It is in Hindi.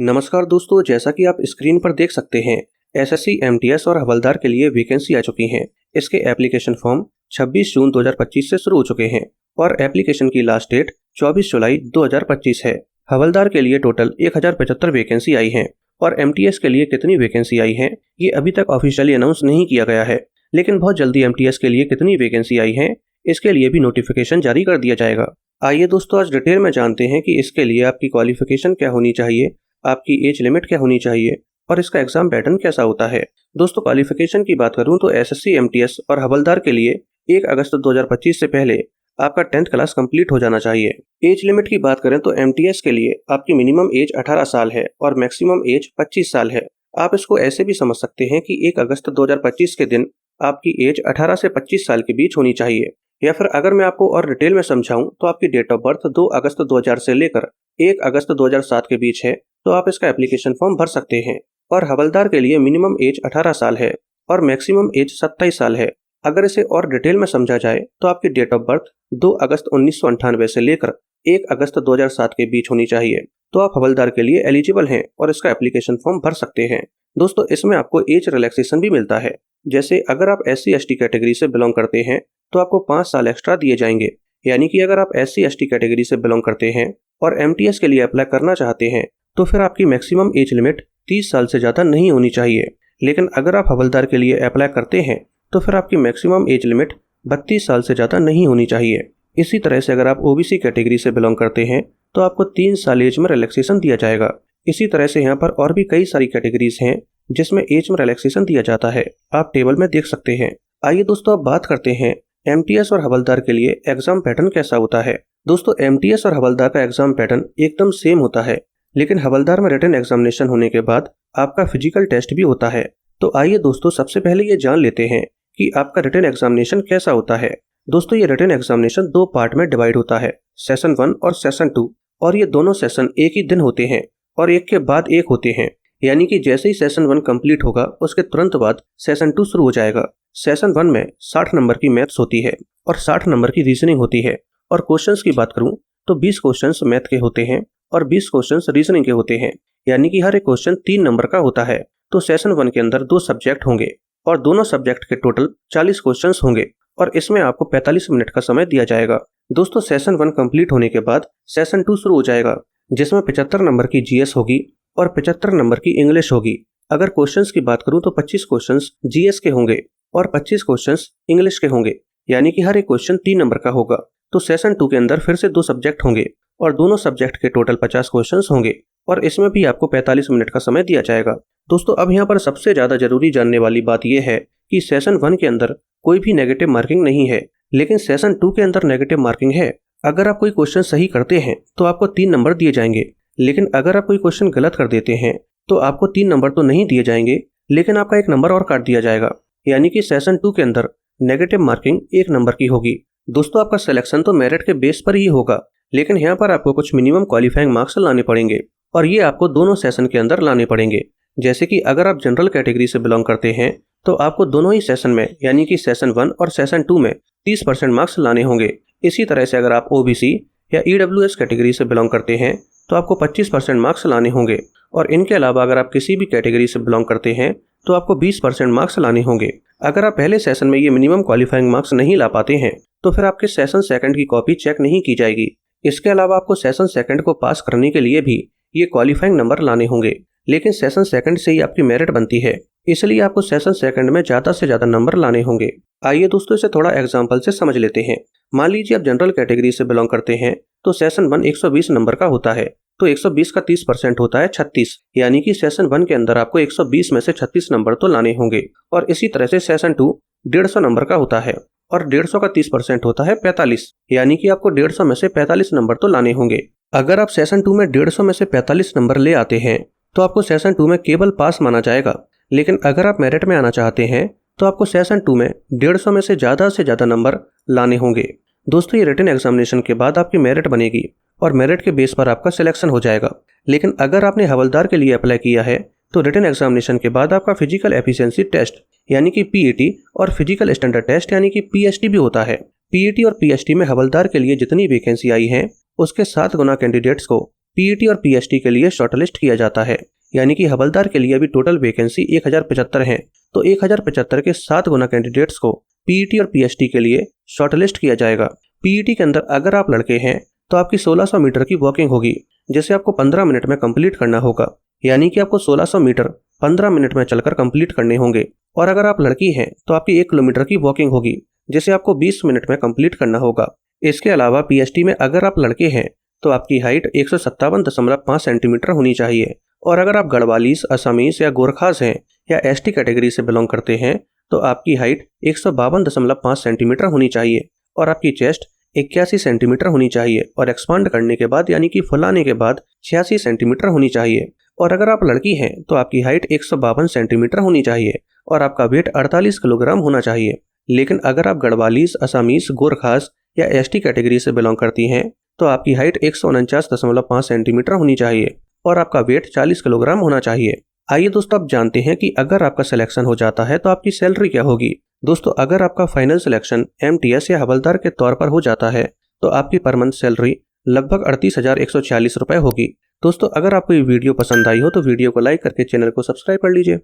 नमस्कार दोस्तों, जैसा कि आप स्क्रीन पर देख सकते हैं, एसएससी, एमटीएस और हवलदार के लिए वैकेंसी आ चुकी हैं। इसके एप्लीकेशन फॉर्म 26 जून 2025 से शुरू हो चुके हैं और एप्लीकेशन की लास्ट डेट 24 जुलाई 2025 है। हवलदार के लिए टोटल 1075 वैकेंसी आई हैं और एमटीएस के लिए कितनी वैकेंसी आई हैं ये अभी तक ऑफिशियली अनाउंस नहीं किया गया है, लेकिन बहुत जल्दी एमटीएस के लिए कितनी वैकेंसी आई हैं इसके लिए भी नोटिफिकेशन जारी कर दिया जाएगा। आइए दोस्तों, आज डिटेल में जानते हैं कि इसके लिए आपकी क्वालिफिकेशन क्या होनी चाहिए, आपकी एज लिमिट क्या होनी चाहिए और इसका एग्जाम पैटर्न कैसा होता है। दोस्तों, क्वालिफिकेशन की बात करूं तो एसएससी, एमटीएस और हवलदार के लिए 1 अगस्त 2025 से पहले आपका 10th क्लास कंप्लीट हो जाना चाहिए। एज लिमिट की बात करें तो एमटीएस के लिए आपकी मिनिमम एज 18 साल है और मैक्सिमम एज 25 साल है। आप इसको ऐसे भी समझ सकते हैं कि 1 अगस्त 2025 के दिन आपकी एज 18 से 25 साल के बीच होनी चाहिए, या फिर अगर मैं आपको और डिटेल में समझाऊं तो आपकी डेट ऑफ बर्थ 2 अगस्त 2000 से लेकर 1 अगस्त 2007 के बीच है, तो आप इसका एप्लीकेशन फॉर्म भर सकते हैं। और हवलदार के लिए मिनिमम एज 18 साल है और मैक्सिमम एज 27 साल है। अगर इसे और डिटेल में समझा जाए तो आपकी डेट ऑफ बर्थ 2 अगस्त 1998 से लेकर 1 अगस्त 2007 के बीच होनी चाहिए, तो आप हवलदार के लिए एलिजिबल हैं और इसका एप्लीकेशन फॉर्म भर सकते हैं। दोस्तों, इसमें आपको एज रिलैक्सेशन भी मिलता है। जैसे अगर आप SC/ST कैटेगरी से बिलोंग करते हैं तो आपको 5 साल एक्स्ट्रा दिए जाएंगे। यानी कि अगर आप SC/ST कैटेगरी से बिलोंग करते हैं और एमटीएस के लिए अप्लाई करना चाहते हैं तो फिर आपकी मैक्सिमम एज लिमिट 30 साल से ज़्यादा नहीं होनी चाहिए। लेकिन अगर आप हवलदार के लिए अप्लाई करते हैं तो फिर आपकी मैक्सिमम एज लिमिट 32 साल से ज़्यादा नहीं होनी चाहिए। इसी तरह से अगर आप ओबीसी कैटेगरी से बिलोंग करते हैं तो आपको 3 साल एज में रिलैक्सेशन दिया जाएगा। इसी तरह से यहाँ पर और भी कई सारी कैटेगरीज हैं जिसमें एज में रिलैक्सेशन दिया जाता है, आप टेबल में देख सकते हैं। आइए दोस्तों, अब बात करते हैं एमटीएस और हवलदार के लिए एग्जाम पैटर्न कैसा होता है। दोस्तों, एमटीएस और हवलदार का एग्जाम पैटर्न एकदम सेम होता है, लेकिन हवलदार में रिटन एग्जामिनेशन होने के बाद आपका फिजिकल टेस्ट भी होता है। तो आइए दोस्तों, सबसे पहले ये जान लेते हैं कि आपका रिटन एग्जामिनेशन कैसा होता है। दोस्तों, ये रिटन एग्जामिनेशन 2 पार्ट में डिवाइड होता है, सेशन 1 और सेशन 2। और ये दोनों सेशन एक ही दिन होते हैं और एक के बाद एक होते हैं। यानी कि जैसे ही सेशन 1 कंप्लीट होगा उसके तुरंत बाद सेशन 2 शुरू हो जाएगा। सेशन 1 में 60 नंबर की मैथ्स होती है और 60 नंबर की रीजनिंग होती है। और क्वेश्चंस की बात करूं तो 20 क्वेश्चंस मैथ के होते हैं और 20 क्वेश्चंस रीजनिंग के होते हैं। यानी कि हर एक क्वेश्चन 3 नंबर का होता है। तो सेशन 1 के अंदर 2 सब्जेक्ट होंगे और दोनों सब्जेक्ट के टोटल 40 क्वेश्चंस होंगे और इसमें आपको 45 मिनट का समय दिया जाएगा। दोस्तों, सेशन 1 कंप्लीट होने के बाद सेशन 2 शुरू हो जाएगा, जिसमें 75 नंबर की जीएस होगी और 75 नंबर की इंग्लिश होगी। अगर क्वेश्चंस की बात करूं तो 25 क्वेश्चंस जीएस के होंगे और 25 क्वेश्चंस इंग्लिश के होंगे। यानी कि हर एक क्वेश्चन 3 नंबर का होगा। तो सेशन 2 के अंदर फिर से 2 सब्जेक्ट होंगे और दोनों सब्जेक्ट के टोटल 50 क्वेश्चंस होंगे और इसमें भी आपको 45 मिनट का समय दिया जाएगा। दोस्तों, अब यहाँ पर सबसे ज्यादा जरूरी जानने वाली बात यह है कि सेशन 1 के अंदर कोई भी नेगेटिव मार्किंग नहीं है, लेकिन सेशन 2 के अंदर नेगेटिव मार्किंग है। अगर आप कोई क्वेश्चन सही करते हैं तो आपको 3 नंबर दिए जाएंगे, लेकिन अगर आप कोई क्वेश्चन गलत कर देते हैं तो आपको 3 नंबर तो नहीं दिए जाएंगे, लेकिन आपका 1 नंबर और काट दिया जाएगा। यानी कि सेशन 2 के अंदर नेगेटिव मार्किंग 1 नंबर की होगी। दोस्तों, आपका सिलेक्शन तो मेरिट के बेस पर ही होगा, लेकिन यहाँ पर आपको कुछ मिनिमम क्वालिफाइंग मार्क्स लाने पड़ेंगे और ये आपको दोनों सेशन के अंदर लाने पड़ेंगे। जैसे कि अगर आप जनरल कैटेगरी से बिलोंग करते हैं तो आपको दोनों ही सेशन में, यानी कि सेशन 1 और सेशन 2 में 30% मार्क्स लाने होंगे। इसी तरह से अगर आप ओबीसी या ईडब्ल्यूएस कैटेगरी से बिलोंग करते हैं तो आपको 25% मार्क्स लाने होंगे और इनके अलावा अगर आप किसी भी कैटेगरी से बिलोंग करते हैं तो आपको 20% मार्क्स लाने होंगे। अगर आप पहले सेशन में ये मिनिमम क्वालिफाइंग मार्क्स नहीं ला पाते हैं तो फिर आपके सेशन 2 की कॉपी चेक नहीं की जाएगी। इसके अलावा आपको सेशन 2 को पास करने के लिए भी ये क्वालिफाइंग नंबर लाने होंगे, लेकिन सेशन 2 से ही आपकी मेरिट बनती है, इसलिए आपको सेशन 2 में ज़्यादा से ज़्यादा नंबर लाने होंगे। आइए दोस्तों, इसे थोड़ा एग्जाम्पल से समझ लेते हैं। मान लीजिए आप जनरल कैटेगरी से बिलोंग करते हैं तो सेशन 1 120 नंबर का होता है, तो 120 का 30% होता है 36। यानी कि सेशन 1 के अंदर आपको 120 में से 36 नंबर तो लाने होंगे। और इसी तरह से सेशन 2 150 नंबर का होता है और 150 का 30% होता है 45। यानी कि आपको 150 में से 45 नंबर तो लाने होंगे। अगर आप सेशन 2 में 150 में से 45 नंबर ले आते हैं तो आपको सेशन 2 में केवल पास माना जाएगा, लेकिन अगर आप मेरिट में आना चाहते हैं तो आपको सेशन 2 में 150 में से ज़्यादा नंबर लाने होंगे। दोस्तों, ये रिटन एग्जामिनेशन के बाद आपकी मेरिट बनेगी और मेरिट के बेस पर आपका सिलेक्शन हो जाएगा। लेकिन अगर आपने हवलदार के लिए अप्लाई किया है तो रिटन एग्जामिनेशन के बाद आपका फिजिकल एफिशिएंसी टेस्ट यानी कि पीईटी और फिजिकल स्टैंडर्ड टेस्ट यानी कि पीएसटी भी होता है। पीईटी और पीएसटी में हवलदार के लिए जितनी वैकेंसी आई हैं उसके 7 गुना कैंडिडेट्स को पीईटी और पीएसटी के लिए शॉर्टलिस्ट किया जाता है। यानी कि हवलदार के लिए अभी टोटल वैकेंसी 1075 है, तो 1075 के 7 गुना कैंडिडेट्स को पीईटी और पीएसटी के लिए शॉर्टलिस्ट किया जाएगा। पीईटी के अंदर अगर आप लड़के हैं तो आपकी 1600 मीटर की वॉकिंग होगी, जिसे आपको 15 मिनट में कंप्लीट करना होगा। यानी कि आपको 1600 मीटर 15 मिनट में चलकर कंप्लीट करने होंगे। और अगर आप लड़की हैं तो आपकी 1 किलोमीटर की वॉकिंग होगी, जिसे आपको 20 मिनट में कंप्लीट करना होगा। इसके अलावा पीएसटी में अगर आप लड़के हैं तो आपकी हाइट 157.5 सेंटीमीटर होनी चाहिए। और अगर आप गढ़वालीस, असमीस या गोरखास हैं या एसटी कैटेगरी से बिलोंग करते हैं तो आपकी हाइट 152.5 सेंटीमीटर होनी चाहिए। और आपकी चेस्ट 81 सेंटीमीटर होनी चाहिए और एक्सपांड करने के बाद यानी कि फुलाने के बाद 86 सेंटीमीटर होनी चाहिए। और अगर आप लड़की हैं तो आपकी हाइट 152 सेंटीमीटर होनी चाहिए और आपका वेट 48 किलोग्राम होना चाहिए। लेकिन अगर आप गढ़वालीस, असमीस, गोरखास या एसटी कैटेगरी से बिलोंग करती हैं तो आपकी हाइट 149.5 सेंटीमीटर होनी चाहिए और आपका वेट 40 किलोग्राम होना चाहिए। आइए दोस्तों अब जानते हैं कि अगर आपका सिलेक्शन हो जाता है तो आपकी सैलरी क्या होगी। दोस्तों अगर आपका फाइनल सिलेक्शन एमटीएस या हवलदार के तौर पर हो जाता है तो आपकी पर मंथ सैलरी लगभग 38,146 रुपए होगी। दोस्तों अगर आपको ये वीडियो पसंद आई हो तो वीडियो को लाइक करके चैनल को सब्सक्राइब कर लीजिए।